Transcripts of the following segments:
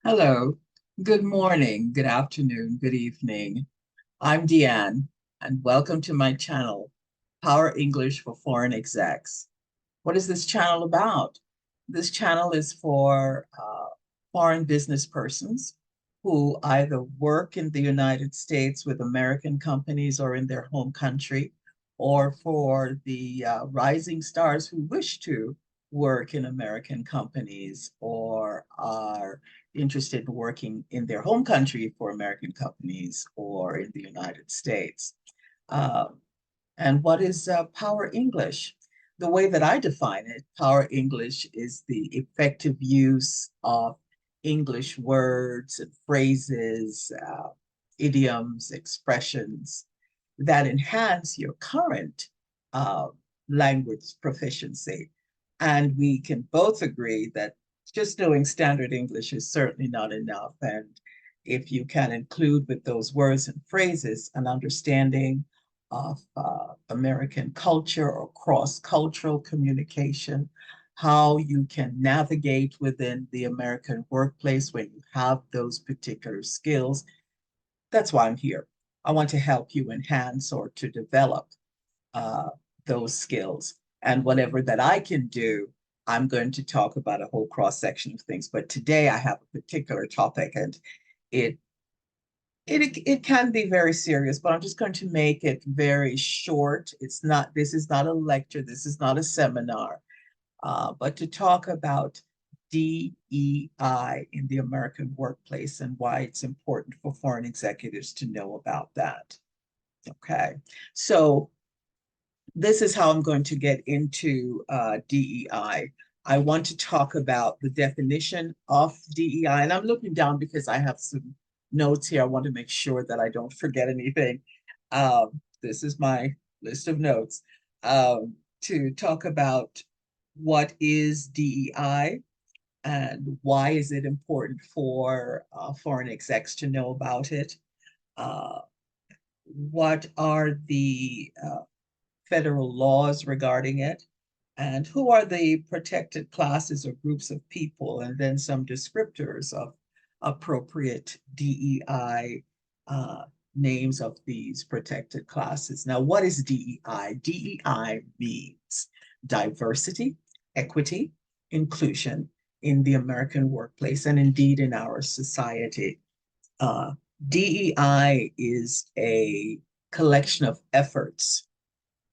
Hello, good morning, good afternoon, good evening. I'm Deanne, and welcome to my channel, Power English for Foreign Execs. What is this channel about? This channel is for foreign business persons who either work in the United States with American companies or in their home country, or for the rising stars who wish to work in American companies or are interested in working in their home country for American companies or in the United States. Uh, and what is Power English? The way that I define it, Power English is the effective use of English words and phrases, idioms, expressions that enhance your current uh, language proficiency. And we can both agree that just knowing standard English is certainly not enough. And if you can include with those words and phrases an understanding of American culture or cross-cultural communication, how you can navigate within the American workplace when you have those particular skills. That's why I'm here. I want to help you enhance or to develop uh, those skills. And whatever that I can do, I'm going to talk about a whole cross section of things. But today I have a particular topic, and it it can be very serious, but I'm just going to make it very short. This is not a lecture, this is not a seminar, but to talk about DEI in the American workplace and why it's important for foreign executives to know about that. Okay, so this is how I'm going to get into DEI. I want to talk about the definition of DEI, and I'm looking down because I have some notes here. I want to make sure that I don't forget anything. This is my list of notes to talk about what is DEI and why is it important for foreign execs to know about it. Uh, what are the federal laws regarding it, and who are the protected classes or groups of people, and then some descriptors of appropriate DEI names of these protected classes. Now, what is DEI? DEI means diversity, equity, inclusion in the American workplace, and indeed in our society. Uh, DEI is a collection of efforts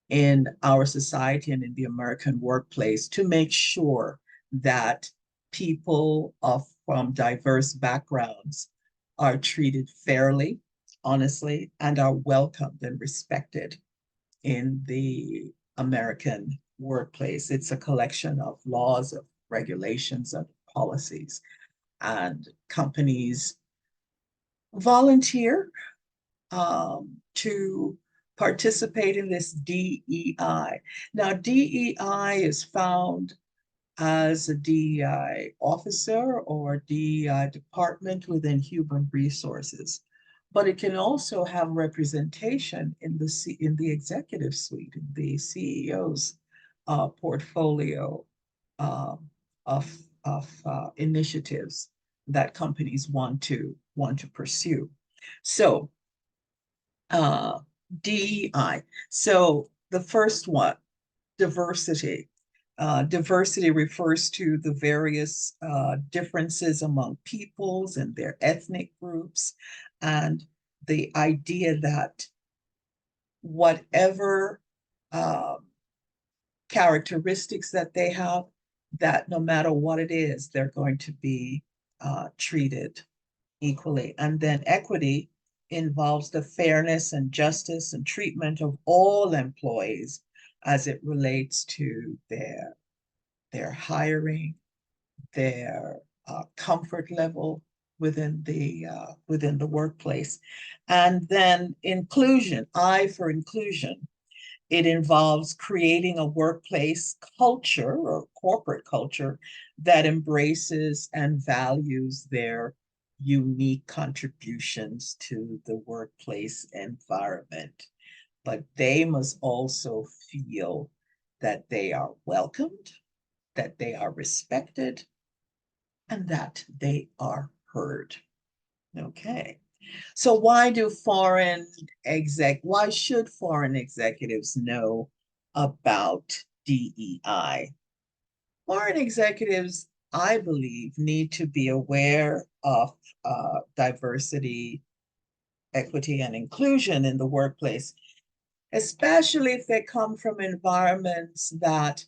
in our society and in the American workplace to make sure that people from diverse backgrounds are treated fairly, honestly, and are welcomed and respected in the American workplace. It's a collection of laws, of regulations, and policies. And companies volunteer to participate in this DEI. Now, DEI is found as a DEI officer or DEI department within human resources, but it can also have representation in the executive suite, in the CEO's portfolio um, of initiatives that companies want to pursue. So DEI. So the first one, diversity. Diversity refers to the various differences among peoples and their ethnic groups, and the idea that whatever um, characteristics that they have, that no matter what it is, they're going to be treated equally. And then equity involves the fairness and justice and treatment of all employees as it relates to their hiring, their comfort level within the workplace. And then inclusion, I for inclusion, it involves creating a workplace culture or corporate culture that embraces and values their unique contributions to the workplace environment. But they must also feel that they are welcomed, that they are respected, and that they are heard. Okay. So why should foreign executives know about DEI? Foreign executives, I believe, need to be aware of diversity, equity, and inclusion in the workplace, especially if they come from environments that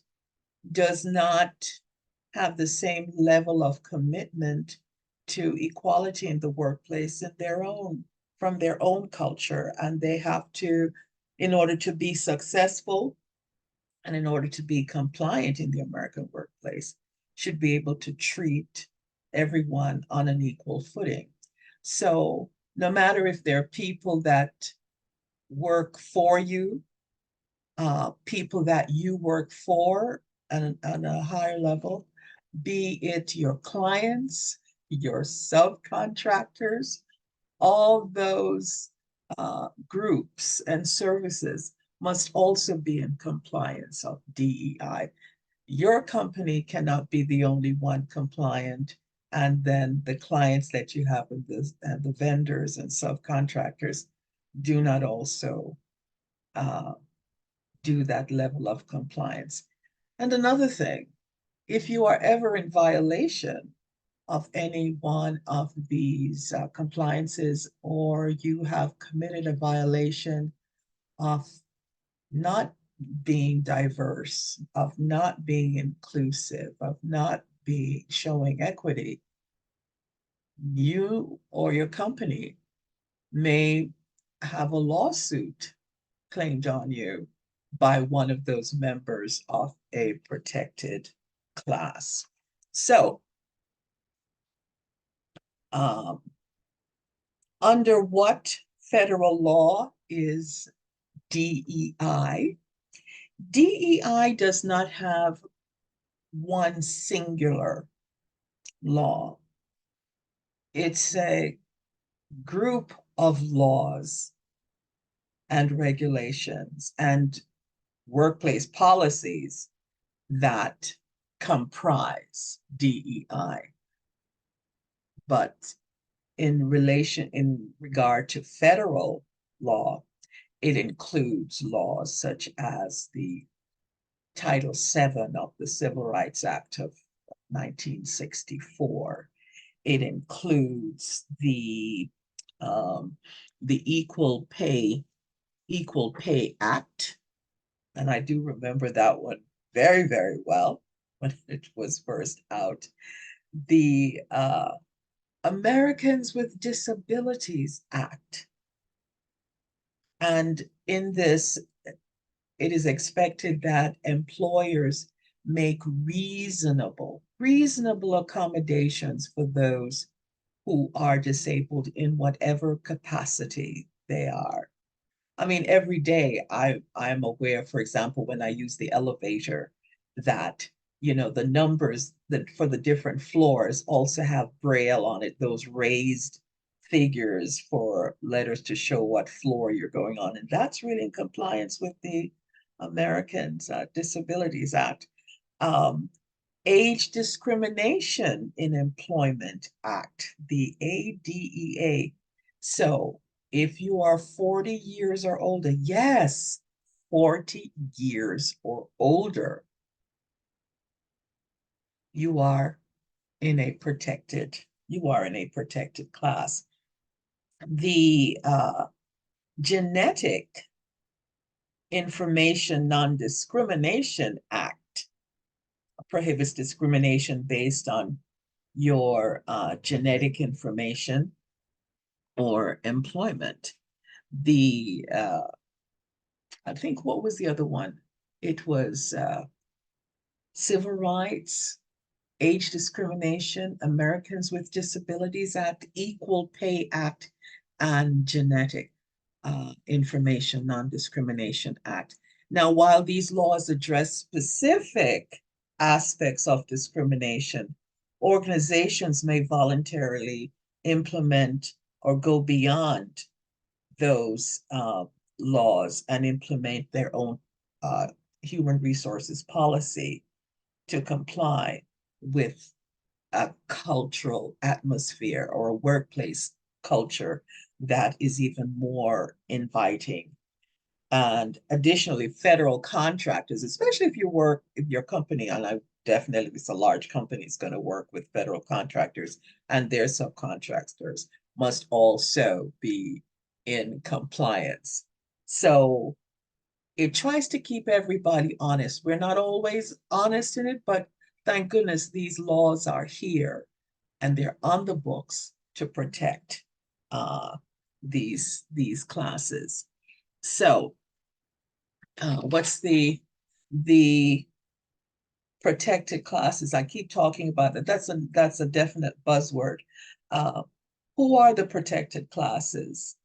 does not have the same level of commitment to equality in the workplace from their own culture. And they have to, in order to be successful and in order to be compliant in the American workplace, should be able to treat everyone on an equal footing. So no matter if they're people that work for you, people that you work for on a higher level, be it your clients, your subcontractors, all those groups and services must also be in compliance of DEI. Your company cannot be the only one compliant, and then the clients that you have and the vendors and subcontractors do not also do that level of compliance. And another thing, if you are ever in violation of any one of these compliances, or you have committed a violation of not being diverse, of not being inclusive, of not being showing equity, you or your company may have a lawsuit claimed on you by one of those members of a protected class. So, under what federal law is DEI? DEI does not have one singular law. It's a group of laws and regulations and workplace policies that comprise DEI. But in regard to federal law, it includes laws such as the Title VII of the Civil Rights Act of 1964. It includes the Equal Pay Act, and I do remember that one very, very well when it was first out. The Americans with Disabilities Act. And in this, it is expected that employers make reasonable accommodations for those who are disabled in whatever capacity they are. I mean, every day I'm aware, for example, when I use the elevator, that the numbers that for the different floors also have braille on it, those raised figures for letters to show what floor you're going on. And that's really in compliance with the Americans Disabilities Act. Age Discrimination in Employment Act, the ADEA. So if you are 40 years or older, yes, 40 years or older, you are in a protected class. The Genetic Information Non-Discrimination Act prohibits discrimination based on your genetic information or employment. The I think, what was the other one? It was Civil Rights, Age Discrimination, Americans with Disabilities Act, Equal Pay Act, and Genetic Information Non-Discrimination Act. Now, while these laws address specific aspects of discrimination, organizations may voluntarily implement or go beyond those laws and implement their own human resources policy to comply with a cultural atmosphere or a workplace culture that is even more inviting. And additionally, federal contractors, especially if your company, and I definitely, if it's a large company, is going to work with federal contractors and their subcontractors, must also be in compliance. So it tries to keep everybody honest. We're not always honest in it, but thank goodness these laws are here and they're on the books to protect uh, these classes. So what's the protected classes? I keep talking about that. That's a definite buzzword. Uh, who are the protected classes?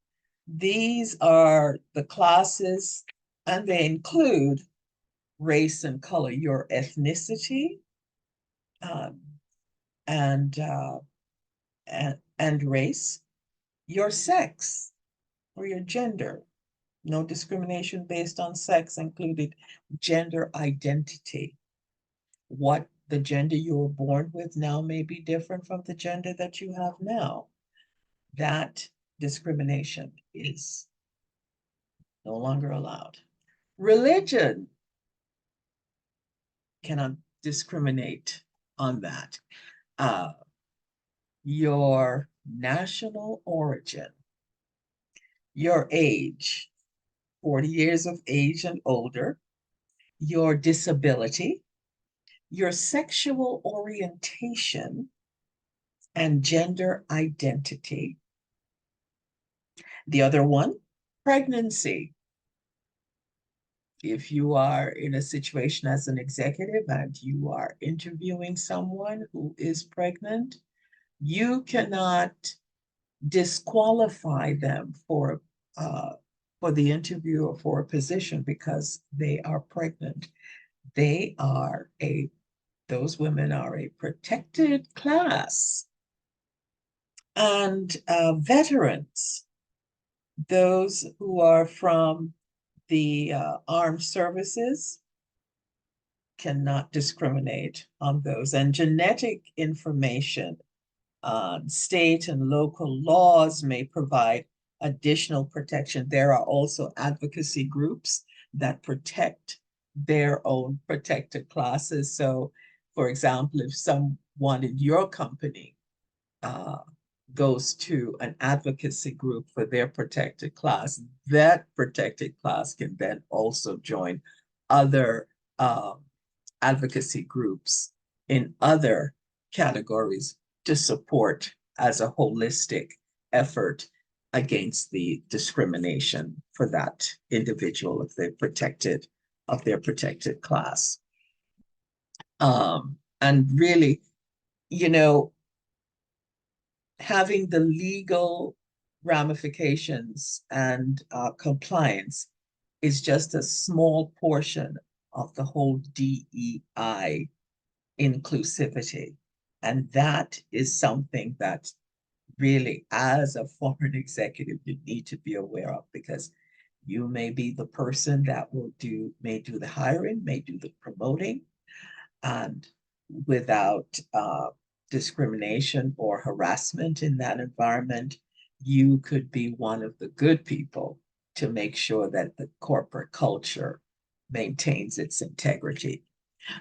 These are the classes, and they include race and color, your ethnicity, um, and, uh, and race, your sex or your gender. No discrimination based on sex included, gender identity. What the gender you were born with now may be different from the gender that you have now. That discrimination is no longer allowed. Religion cannot discriminate on that. Uh, your national origin, your age, 40 years of age and older, your disability, your sexual orientation, and gender identity. The other one, pregnancy. If you are in a situation as an executive and you are interviewing someone who is pregnant, you cannot disqualify them for the interview or for a position because they are pregnant. They are those women are a protected class. And veterans, those who are from the armed services, cannot discriminate on those. And genetic information, state and local laws may provide additional protection. There are also advocacy groups that protect their own protected classes. So, for example, if someone in your company uh, goes to an advocacy group for their protected class, that protected class can then also join other advocacy groups in other categories to support as a holistic effort against the discrimination for that individual if they're protected of their protected class. And really, you know, having the legal ramifications and compliance is just a small portion of the whole DEI inclusivity. And that is something that really, as a foreign executive, you need to be aware of, because you may be the person that may do the hiring, may do the promoting, and without discrimination or harassment in that environment, you could be one of the good people to make sure that the corporate culture maintains its integrity.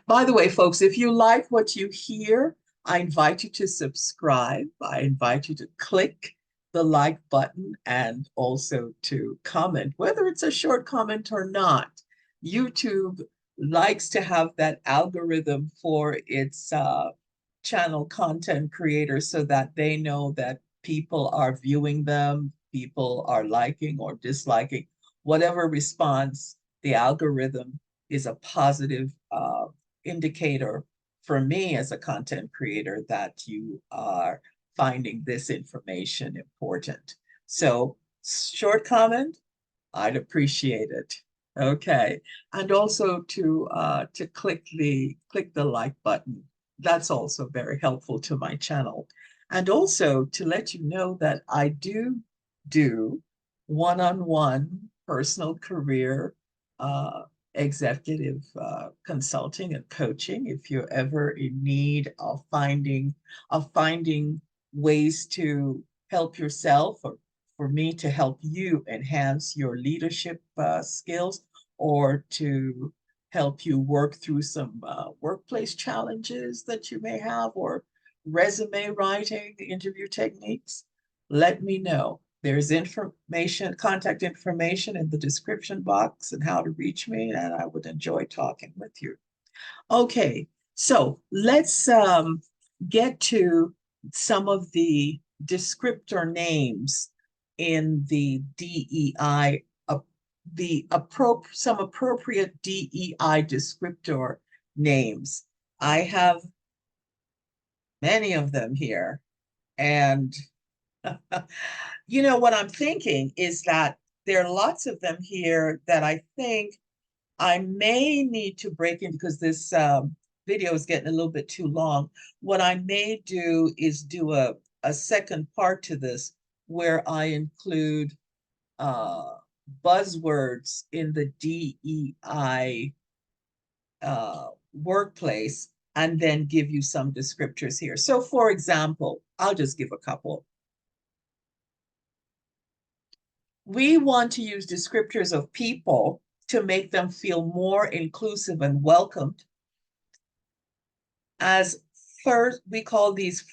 By the way, folks, if you like what you hear, I invite you to subscribe. I invite you to click the like button and also to comment, whether it's a short comment or not. YouTube likes to have that algorithm for its channel content creators so that they know that people are viewing them, people are liking or disliking. Whatever response, the algorithm is a positive indicator for me as a content creator that you are finding this information important. So, short comment, I'd appreciate it. Okay, and also to click the like button. That's also very helpful to my channel. And also to let you know that I do one-on-one personal career executive consulting and coaching. If you're ever in need of finding ways to help yourself, or for me to help you enhance your leadership skills, or to help you work through some workplace challenges that you may have, or resume writing, interview techniques, let me know. There's contact information in the description box and how to reach me, and I would enjoy talking with you. Okay, so let's get to some of the descriptor names in the DEI, some appropriate DEI descriptor names. I have many of them here, and what I'm thinking is that there are lots of them here that I think I may need to break in, because this video is getting a little bit too long. What I may do is do a second part to this where I include buzzwords in the DEI workplace, and then give you some descriptors here. So for example, I'll just give a couple. We want to use descriptors of people to make them feel more inclusive and welcomed. As first, we call these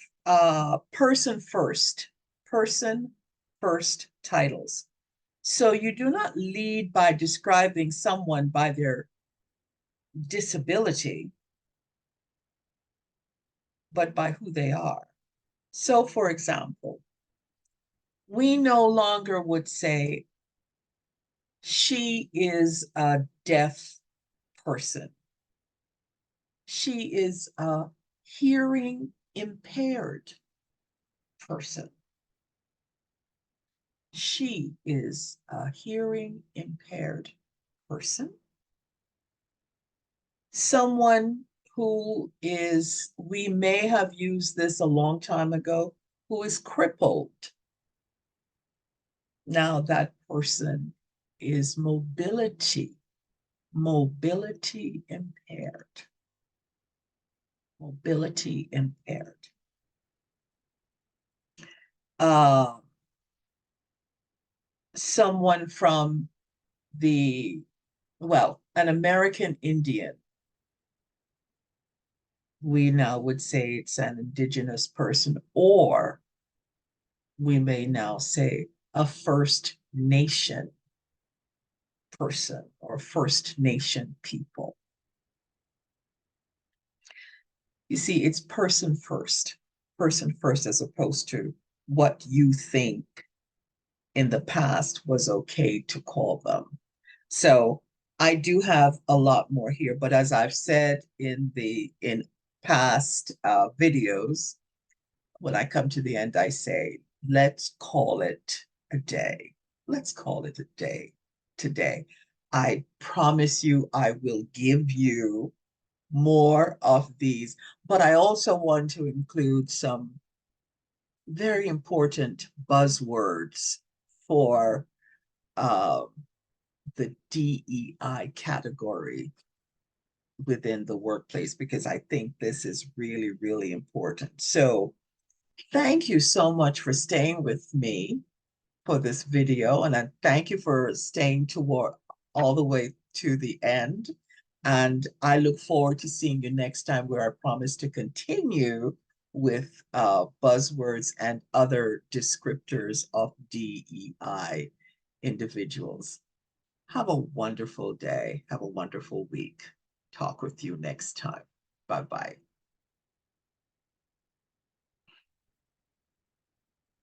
person first titles. So you do not lead by describing someone by their disability, but by who they are. So for example, we no longer would say, she is a deaf person. She is a hearing impaired person. She is a hearing impaired person. Someone who is, we may have used this a long time ago, who is crippled. Now that person is mobility impaired. Mobility impaired. Someone from an American Indian. We now would say it's an indigenous person, or we may now say a First Nation person or First Nation people. You see, it's person first, as opposed to what you think in the past was okay to call them. So I do have a lot more here, but as I've said in past videos, when I come to the end, I say, let's call it a day. Let's call it a day today. I promise you, I will give you more of these, but I also want to include some very important buzzwords for the DEI category within the workplace, because I think this is really, really important. So thank you so much for staying with me for this video, and I thank you for staying all the way to the end. And I look forward to seeing you next time, where I promise to continue with buzzwords and other descriptors of DEI individuals. Have a wonderful day. Have a wonderful week. Talk with you next time. Bye-bye.